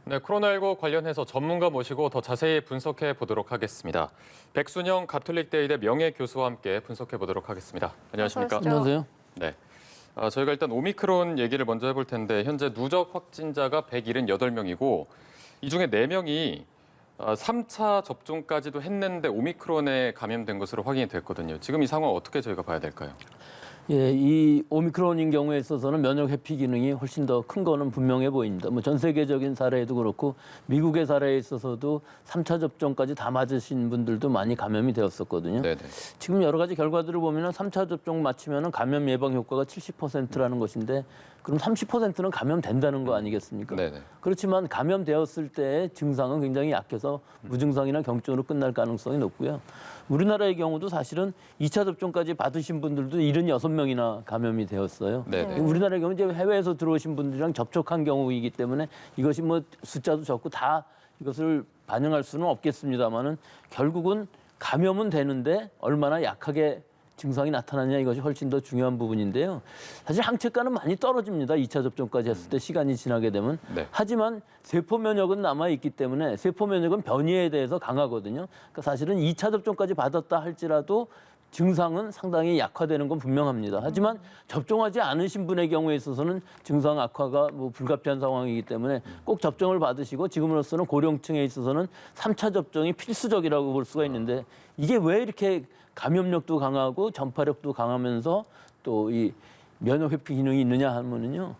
네, 코로나19 관련해서 전문가 모시고 더 자세히 분석해 보도록 하겠습니다. 백순영 가톨릭대의대 명예교수와 함께 분석해 보도록 하겠습니다. 안녕하십니까? 안녕하세요. 네. 저희가 일단 오미크론 얘기를 먼저 해볼 텐데 현재 누적 확진자가 178명이고 이 중에 4명이 3차 접종까지도 했는데 오미크론에 감염된 것으로 확인이 됐거든요. 지금 이 상황 어떻게 저희가 봐야 될까요? 예, 이 오미크론인 경우에 있어서는 면역 회피 기능이 훨씬 더 큰 거는 분명해 보입니다. 뭐 전 세계적인 사례도 그렇고 미국의 사례에 있어서도 3차 접종까지 다 맞으신 분들도 많이 감염이 되었었거든요. 네네. 지금 여러 가지 결과들을 보면 3차 접종 마치면 감염 예방 효과가 70%라는 것인데 그럼 30%는 감염된다는 거 아니겠습니까? 네네. 그렇지만 감염되었을 때의 증상은 굉장히 약해서 무증상이나 경증으로 끝날 가능성이 높고요. 우리나라의 경우도 사실은 2차 접종까지 받으신 분들도 76명이나 감염이 되었어요. 네네. 우리나라의 경우 이제 해외에서 들어오신 분들이랑 접촉한 경우이기 때문에 이것이 뭐 숫자도 적고 다 이것을 반영할 수는 없겠습니다만은 결국은 감염은 되는데 얼마나 약하게 증상이 나타나냐 이것이 훨씬 더 중요한 부분인데요. 사실 항체가는 많이 떨어집니다. 2차 접종까지 했을 때 시간이 지나게 되면. 네. 하지만 세포 면역은 남아있기 때문에 세포 면역은 변이에 대해서 강하거든요. 그러니까 사실은 2차 접종까지 받았다 할지라도 증상은 상당히 약화되는 건 분명합니다. 하지만 접종하지 않으신 분의 경우에 있어서는 증상 악화가 뭐 불가피한 상황이기 때문에 꼭 접종을 받으시고 지금으로서는 고령층에 있어서는 3차 접종이 필수적이라고 볼 수가 있는데 이게 왜 이렇게 감염력도 강하고 전파력도 강하면서 또 이 면역 회피 기능이 있느냐 하면은요.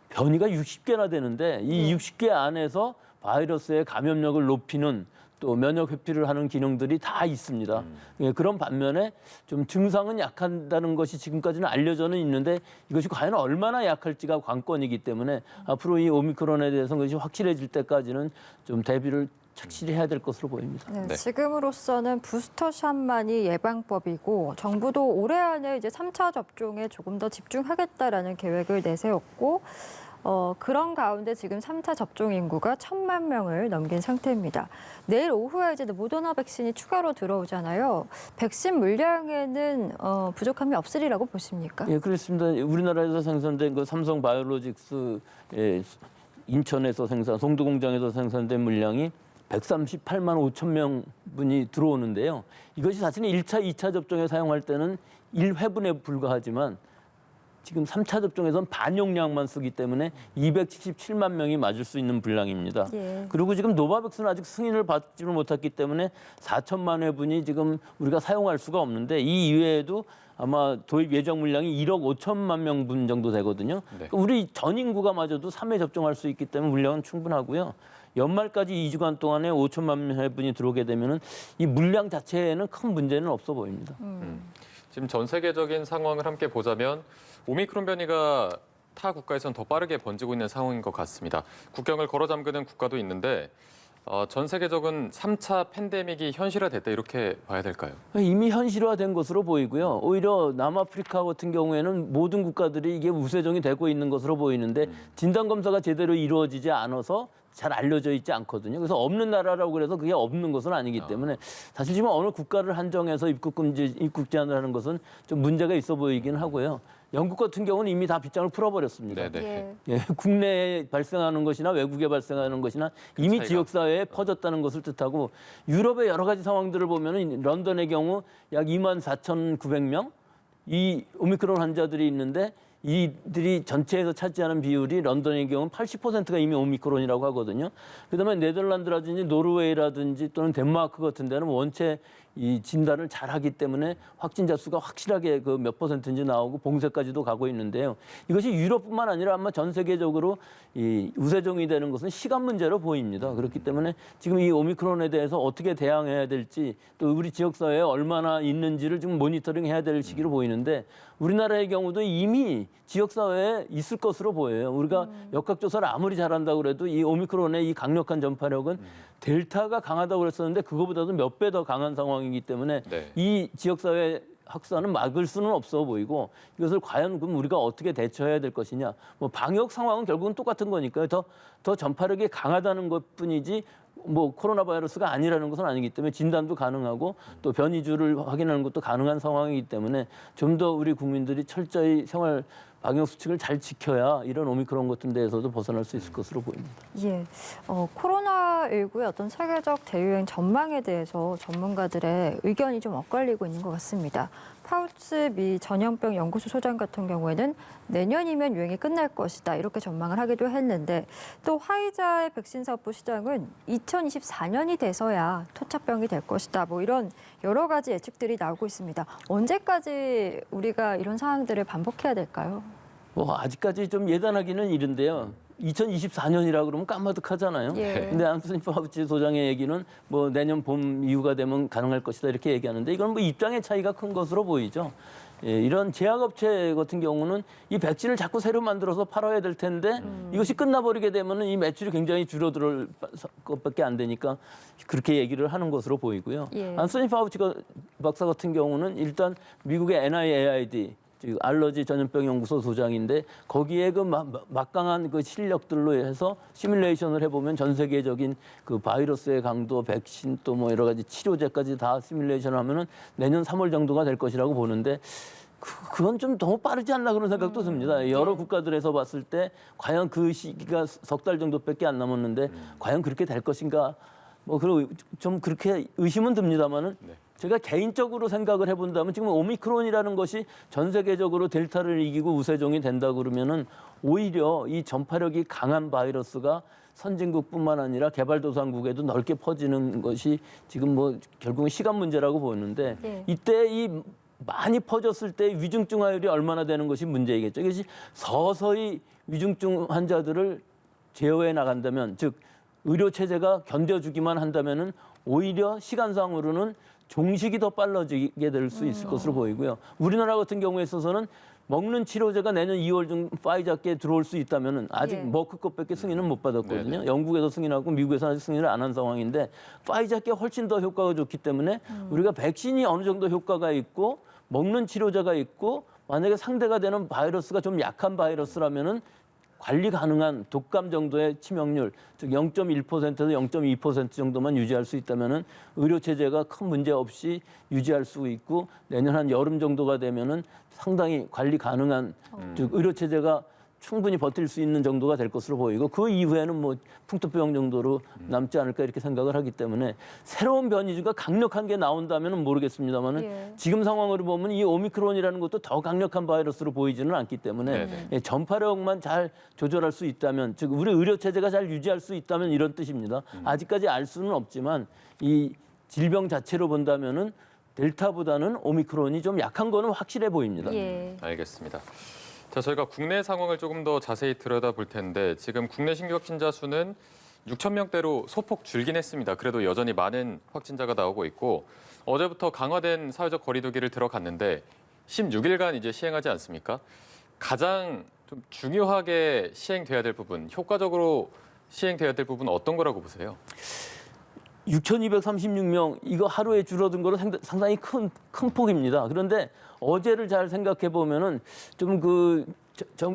변이가 60개나 되는데 이 60개 안에서 바이러스의 감염력을 높이는 또 면역 회피를 하는 기능들이 다 있습니다. 예, 그런 반면에 좀 증상은 약한다는 것이 지금까지는 알려져는 있는데 이것이 과연 얼마나 약할지가 관건이기 때문에 앞으로 이 오미크론에 대해서는 것이 확실해질 때까지는 좀 대비를 착실히 해야 될 것으로 보입니다. 네, 네. 지금으로서는 부스터샷만이 예방법이고 정부도 올해 안에 이제 3차 접종에 조금 더 집중하겠다라는 계획을 내세웠고 그런 가운데 지금 3차 접종 인구가 1,000만 명을 넘긴 상태입니다. 내일 오후에 이제 모더나 백신이 추가로 들어오잖아요. 백신 물량에는 부족함이 없으리라고 보십니까? 예, 그렇습니다. 우리나라에서 생산된 그 삼성 바이오로직스 인천에서 송도 공장에서 생산된 물량이 138만 5천 명 분이 들어오는데요. 이것이 사실은 1차, 2차 접종에 사용할 때는 1회분에 불과하지만 지금 3차 접종에서는 반용량만 쓰기 때문에 277만 명이 맞을 수 있는 분량입니다. 예. 그리고 지금 노바백스는 아직 승인을 받지를 못했기 때문에 4천만 회분이 지금 우리가 사용할 수가 없는데 이 이외에도 아마 도입 예정 물량이 1억 5천만 명분 정도 되거든요. 네. 그러니까 우리 전 인구가 마저도 3회 접종할 수 있기 때문에 물량은 충분하고요. 연말까지 2주간 동안에 5천만 회분이 들어오게 되면은 이 물량 자체에는 큰 문제는 없어 보입니다. 지금 전 세계적인 상황을 함께 보자면 오미크론 변이가 타 국가에선 더 빠르게 번지고 있는 상황인 것 같습니다. 국경을 걸어 잠그는 국가도 있는데 전 세계적인 3차 팬데믹이 현실화됐다 이렇게 봐야 될까요? 이미 현실화된 것으로 보이고요. 오히려 남아프리카 같은 경우에는 모든 국가들이 이게 우세종이 되고 있는 것으로 보이는데 진단검사가 제대로 이루어지지 않아서 잘 알려져 있지 않거든요. 그래서 없는 나라라고 그래서 그게 없는 것은 아니기 때문에 사실 지금 어느 국가를 한정해서 입국 제한을 하는 것은 좀 문제가 있어 보이긴 하고요. 영국 같은 경우는 이미 다 빗장을 풀어버렸습니다. 네네. 예. 예, 국내에 발생하는 것이나 외국에 발생하는 것이나 이미 차이가. 지역사회에 퍼졌다는 것을 뜻하고 유럽의 여러 가지 상황들을 보면 런던의 경우 약 24,900명 이 오미크론 환자들이 있는데 이들이 전체에서 차지하는 비율이 런던의 경우는 80%가 이미 오미크론이라고 하거든요. 그다음에 네덜란드라든지 노르웨이라든지 또는 덴마크 같은 데는 원체 이 진단을 잘하기 때문에 확진자 수가 확실하게 그 몇 %인지 나오고 봉쇄까지도 가고 있는데요. 이것이 유럽뿐만 아니라 아마 전 세계적으로 이 우세종이 되는 것은 시간 문제로 보입니다. 그렇기 때문에 지금 이 오미크론에 대해서 어떻게 대응해야 될지 또 우리 지역사회에 얼마나 있는지를 좀 모니터링해야 될 시기로 보이는데 우리나라의 경우도 이미 지역사회에 있을 것으로 보여요. 우리가 역학조사를 아무리 잘한다고 그래도 이 오미크론의 이 강력한 전파력은 델타가 강하다고 그랬었는데 그거보다도 몇 배 더 강한 상황이기 때문에 네. 이 지역사회 확산은 막을 수는 없어 보이고 이것을 과연 그럼 우리가 어떻게 대처해야 될 것이냐. 뭐 방역 상황은 결국은 똑같은 거니까요. 더 전파력이 강하다는 것뿐이지 뭐 코로나 바이러스가 아니라는 것은 아니기 때문에 진단도 가능하고 또 변이주를 확인하는 것도 가능한 상황이기 때문에 좀 더 우리 국민들이 철저히 생활 방역 수칙을 잘 지켜야 이런 오미크론 같은 데에서도 벗어날 수 있을 것으로 보입니다. 예, 코로나19의 어떤 세계적 대유행 전망에 대해서 전문가들의 의견이 좀 엇갈리고 있는 것 같습니다. 파우치 미 전염병 연구소 소장 같은 경우에는 내년이면 유행이 끝날 것이다 이렇게 전망을 하기도 했는데 또 화이자의 백신 사업부 시장은 2024년이 돼서야 토착병이 될 것이다 뭐 이런 여러 가지 예측들이 나오고 있습니다. 언제까지 우리가 이런 상황들을 반복해야 될까요? 뭐 아직까지 좀 예단하기는 이른데요. 2024년이라 그러면 까마득하잖아요. 예. 근데 안토니 파우치 소장의 얘기는 뭐 내년 봄 이후가 되면 가능할 것이다 이렇게 얘기하는데 이건 뭐 입장의 차이가 큰 것으로 보이죠. 예, 이런 제약업체 같은 경우는 이 백신을 자꾸 새로 만들어서 팔아야 될 텐데 이것이 끝나버리게 되면은 이 매출이 굉장히 줄어들 것밖에 안 되니까 그렇게 얘기를 하는 것으로 보이고요. 예. 안토니 파우치 박사 같은 경우는 일단 미국의 NIAID 즉 알러지 전염병 연구소 소장인데 거기에 그 막강한 그 실력들로 해서 시뮬레이션을 해보면 전 세계적인 그 바이러스의 강도, 백신 또 뭐 여러 가지 치료제까지 다 시뮬레이션을 하면은 내년 3월 정도가 될 것이라고 보는데 그건 좀 너무 빠르지 않나 그런 생각도 듭니다. 여러 국가들에서 봤을 때 과연 그 시기가 석 달 정도밖에 안 남았는데 과연 그렇게 될 것인가 뭐 그리고 좀 그렇게 의심은 듭니다만은. 네. 제가 개인적으로 생각을 해본다면 지금 오미크론이라는 것이 전 세계적으로 델타를 이기고 우세종이 된다 그러면은 오히려 이 전파력이 강한 바이러스가 선진국뿐만 아니라 개발도상국에도 넓게 퍼지는 것이 지금 뭐 결국은 시간 문제라고 보는데 네. 이때 이 많이 퍼졌을 때 위중증화율이 얼마나 되는 것이 문제이겠죠. 이것이 서서히 위중증 환자들을 제어해 나간다면 즉 의료 체제가 견뎌주기만 한다면은 오히려 시간상으로는 종식이 더 빨라지게 될 수 있을 것으로 보이고요. 우리나라 같은 경우에 있어서는 먹는 치료제가 내년 2월 중 파이자께 들어올 수 있다면은 아직 예. 머크 것밖에 승인은 못 받았거든요. 네네. 영국에서 승인하고 미국에서 아직 승인을 안 한 상황인데 파이자께 훨씬 더 효과가 좋기 때문에 우리가 백신이 어느 정도 효과가 있고 먹는 치료제가 있고 만약에 상대가 되는 바이러스가 좀 약한 바이러스라면은 관리 가능한 독감 정도의 치명률, 즉 0.1%에서 0.2% 정도만 유지할 수 있다면은 의료 체제가 큰 문제 없이 유지할 수 있고 내년 한 여름 정도가 되면은 상당히 관리 가능한 즉 의료 체제가 충분히 버틸 수 있는 정도가 될 것으로 보이고 그 이후에는 뭐 풍토병 정도로 남지 않을까 이렇게 생각을 하기 때문에 새로운 변이주가 강력한 게 나온다면은 모르겠습니다만은 예. 지금 상황으로 보면 이 오미크론이라는 것도 더 강력한 바이러스로 보이지는 않기 때문에 네네. 예, 전파력만 잘 조절할 수 있다면 즉 우리 의료 체제가 잘 유지할 수 있다면 이런 뜻입니다. 아직까지 알 수는 없지만 이 질병 자체로 본다면은 델타보다는 오미크론이 좀 약한 거는 확실해 보입니다. 예. 알겠습니다. 자, 저희가 국내 상황을 조금 더 자세히 들여다볼 텐데 지금 국내 신규 확진자 수는 6천 명대로 소폭 줄긴 했습니다. 그래도 여전히 많은 확진자가 나오고 있고 어제부터 강화된 사회적 거리두기를 들어갔는데 16일간 이제 시행하지 않습니까? 가장 좀 중요하게 시행돼야 될 부분, 효과적으로 시행돼야 될 부분 어떤 거라고 보세요? 6,236명 이거 하루에 줄어든 거로 상당히 큰 폭입니다. 그런데 어제를 잘 생각해 보면은 좀 그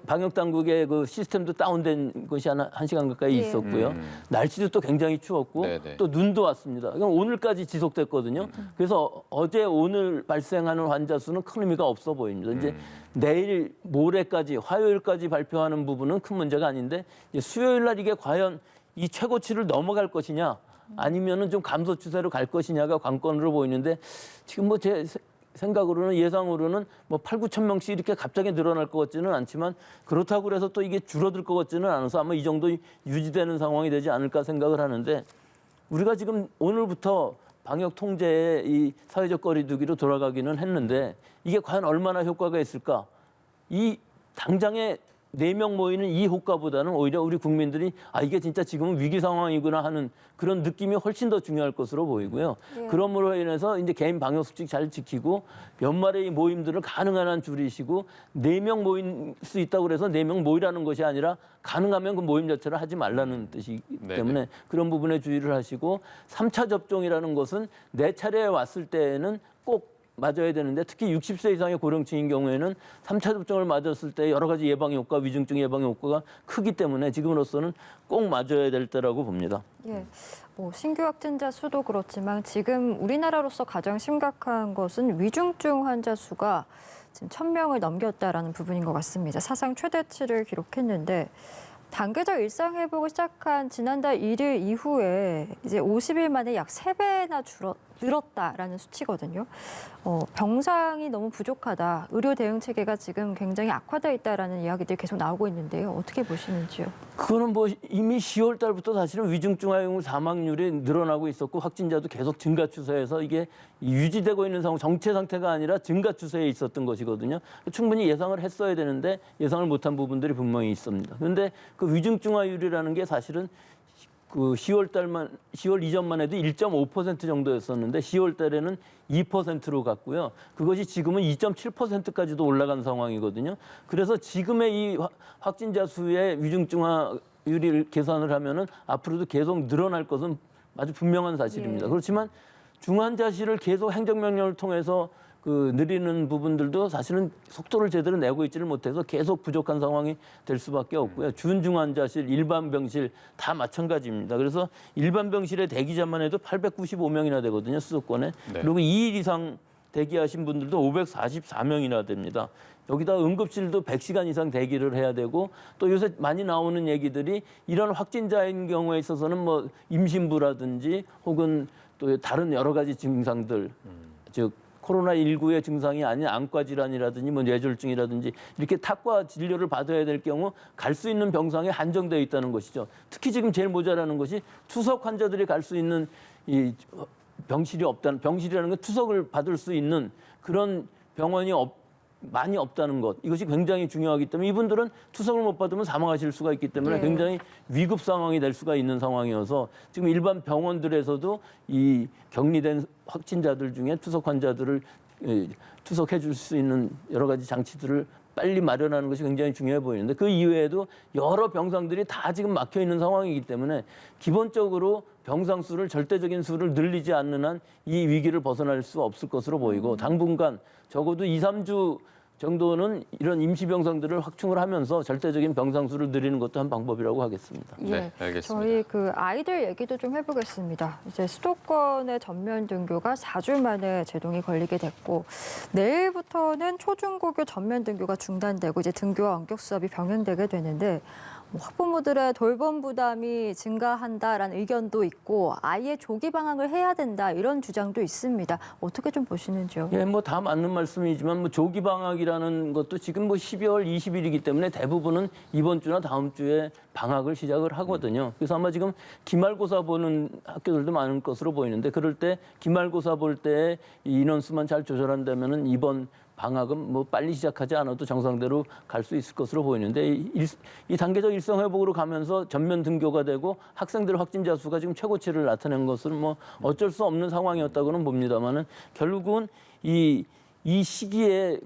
방역 당국의 그 시스템도 다운된 것이 한 시간 가까이 예. 있었고요. 날씨도 또 굉장히 추웠고 네네. 또 눈도 왔습니다. 그럼 오늘까지 지속됐거든요. 그래서 어제 오늘 발생하는 환자 수는 큰 의미가 없어 보입니다. 이제 내일 모레까지 화요일까지 발표하는 부분은 큰 문제가 아닌데 이제 수요일 날 이게 과연 이 최고치를 넘어갈 것이냐 아니면은 좀 감소 추세로 갈 것이냐가 관건으로 보이는데 지금 뭐 제 생각으로는 예상으로는 뭐 8, 9천 명씩 이렇게 갑자기 늘어날 것 같지는 않지만 그렇다고 해서 또 이게 줄어들 것 같지는 않아서 아마 이 정도 유지되는 상황이 되지 않을까 생각을 하는데 우리가 지금 오늘부터 방역 통제의 이 사회적 거리두기로 돌아가기는 했는데 이게 과연 얼마나 효과가 있을까? 이 당장에 4명 모이는 이 효과보다는 오히려 우리 국민들이 아 이게 진짜 지금은 위기 상황이구나 하는 그런 느낌이 훨씬 더 중요할 것으로 보이고요. 예. 그러므로 인해서 이제 개인 방역 수칙 잘 지키고 연말에 이 모임들을 가능한 한 줄이시고 4명 모일 수 있다고 그래서 4명 모이라는 것이 아니라 가능하면 그 모임 자체를 하지 말라는 뜻이기 때문에 그런 부분에 주의를 하시고 3차 접종이라는 것은 내 차례에 왔을 때에는 꼭 맞아야 되는데 특히 60세 이상의 고령층인 경우에는 3차 접종을 맞았을 때 여러 가지 예방 효과, 위중증 예방 효과가 크기 때문에 지금으로서는 꼭 맞아야 될 때라고 봅니다. 예. 뭐 신규 확진자 수도 그렇지만 지금 우리나라로서 가장 심각한 것은 위중증 환자 수가 지금 1,000명을 넘겼다라는 부분인 것 같습니다. 사상 최대치를 기록했는데 단계적 일상 회복을 시작한 지난달 1일 이후에 이제 50일 만에 약 3배나 늘었다라는 수치거든요. 병상이 너무 부족하다. 의료 대응 체계가 지금 굉장히 악화되어 있다라는 이야기들이 계속 나오고 있는데요. 어떻게 보시는지요? 그거는 뭐 이미 10월 달부터 사실은 위중증화용 사망률이 늘어나고 있었고 확진자도 계속 증가 추세에서 이게 유지되고 있는 상황, 정체 상태가 아니라 증가 추세에 있었던 것이거든요. 충분히 예상을 했어야 되는데 예상을 못한 부분들이 분명히 있습니다. 그런데 그 위중증화율이라는 게 사실은 그 10월 이전만 해도 1.5% 정도였었는데 10월 달에는 2%로 갔고요. 그것이 지금은 2.7%까지도 올라간 상황이거든요. 그래서 지금의 이 확진자 수의 위중증화율을 계산을 하면은 앞으로도 계속 늘어날 것은 아주 분명한 사실입니다. 예. 그렇지만 중환자실을 계속 행정명령을 통해서 그 느리는 부분들도 사실은 속도를 제대로 내고 있지를 못해서 계속 부족한 상황이 될 수밖에 없고요. 준중환자실, 일반 병실 다 마찬가지입니다. 그래서 일반 병실의 대기자만 해도 895명이나 되거든요, 수도권에. 네. 그리고 2일 이상 대기하신 분들도 544명이나 됩니다. 여기다 응급실도 100시간 이상 대기를 해야 되고 또 요새 많이 나오는 얘기들이 이런 확진자인 경우에 있어서는 뭐 임신부라든지 혹은 또 다른 여러 가지 증상들, 즉 코로나19의 증상이 아닌 안과 질환이라든지 뭐 뇌졸중이라든지 이렇게 탁과 진료를 받아야 될 경우 갈 수 있는 병상이 한정되어 있다는 것이죠. 특히 지금 제일 모자라는 것이 투석 환자들이 갈 수 있는 이 병실이 없다는, 병실이라는 건 투석을 받을 수 있는 그런 병원이 많이 없다는 것. 이것이 굉장히 중요하기 때문에 이분들은 투석을 못 받으면 사망하실 수가 있기 때문에 네. 굉장히 위급 상황이 될 수가 있는 상황이어서 지금 일반 병원들에서도 이 격리된 확진자들 중에 투석 환자들을 투석해 줄 수 있는 여러 가지 장치들을 빨리 마련하는 것이 굉장히 중요해 보이는데 그 이외에도 여러 병상들이 다 지금 막혀 있는 상황이기 때문에 기본적으로 병상 수를 절대적인 수를 늘리지 않는 한 이 위기를 벗어날 수 없을 것으로 보이고 당분간 적어도 2, 3주 정도는 이런 임시병상들을 확충을 하면서 절대적인 병상 수를 늘리는 것도 한 방법이라고 하겠습니다. 예, 네, 알겠습니다. 저희 그 아이들 얘기도 좀 해보겠습니다. 이제 수도권의 전면 등교가 4주 만에 제동이 걸리게 됐고 내일부터는 초중고교 전면 등교가 중단되고 이제 등교와 원격 수업이 병행되게 되는데 뭐 학부모들의 돌봄 부담이 증가한다라는 의견도 있고 아예 조기 방학을 해야 된다 이런 주장도 있습니다. 어떻게 좀 보시는지요? 예, 뭐 다 맞는 말씀이지만 뭐 조기 방학이라는 것도 지금 뭐 12월 20일이기 때문에 대부분은 이번 주나 다음 주에 방학을 시작을 하거든요. 그래서 아마 지금 기말고사 보는 학교들도 많은 것으로 보이는데 그럴 때 기말고사 볼 때 인원수만 잘 조절한다면은 이번 방학은 뭐 빨리 시작하지 않아도 정상대로 갈 수 있을 것으로 보이는데 이 단계적 일상 회복으로 가면서 전면 등교가 되고 학생들 확진자 수가 지금 최고치를 나타낸 것은 뭐 어쩔 수 없는 상황이었다고는 봅니다만은 결국은 이 시기에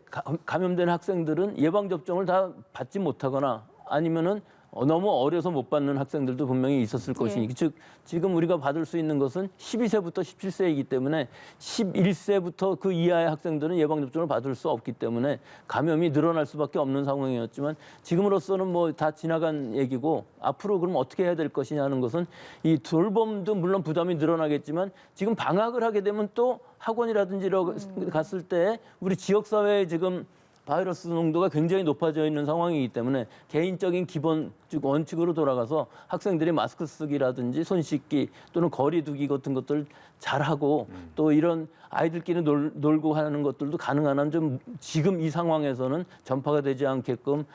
감염된 학생들은 예방 접종을 다 받지 못하거나 아니면은 너무 어려서 못 받는 학생들도 분명히 있었을 것이니 즉 지금 우리가 받을 수 있는 것은 12세부터 17세이기 때문에 11세부터 그 이하의 학생들은 예방접종을 받을 수 없기 때문에 감염이 늘어날 수밖에 없는 상황이었지만 지금으로서는 뭐 다 지나간 얘기고 앞으로 그럼 어떻게 해야 될 것이냐 하는 것은 이 돌봄도 물론 부담이 늘어나겠지만 지금 방학을 하게 되면 또 학원이라든지 이런 갔을 때 우리 지역사회에 지금 바이러스 농도가 굉장히 높아져 있는 상황이기 때문에 개인적인 기본 즉 원칙으로 돌아가서 학생들이 마스크 쓰기라든지 손 씻기 또는 거리 두기 같은 것들 잘하고 또 이런 아이들끼리 놀고 하는 것들도 가능한 한 좀 지금 이 상황에서는 전파가 되지 않게끔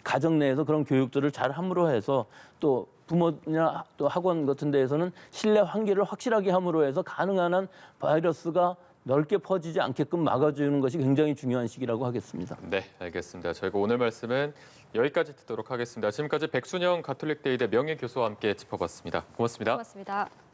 가정 내에서 그런 교육들을 잘 함으로 해서 또 부모나 또 학원 같은 데에서는 실내 환기를 확실하게 함으로 해서 가능한 한 바이러스가 넓게 퍼지지 않게끔 막아주는 것이 굉장히 중요한 시기라고 하겠습니다. 네, 알겠습니다. 저희가 오늘 말씀은 여기까지 듣도록 하겠습니다. 지금까지 백순영 가톨릭대의대 명예교수와 함께 짚어봤습니다. 고맙습니다. 고맙습니다.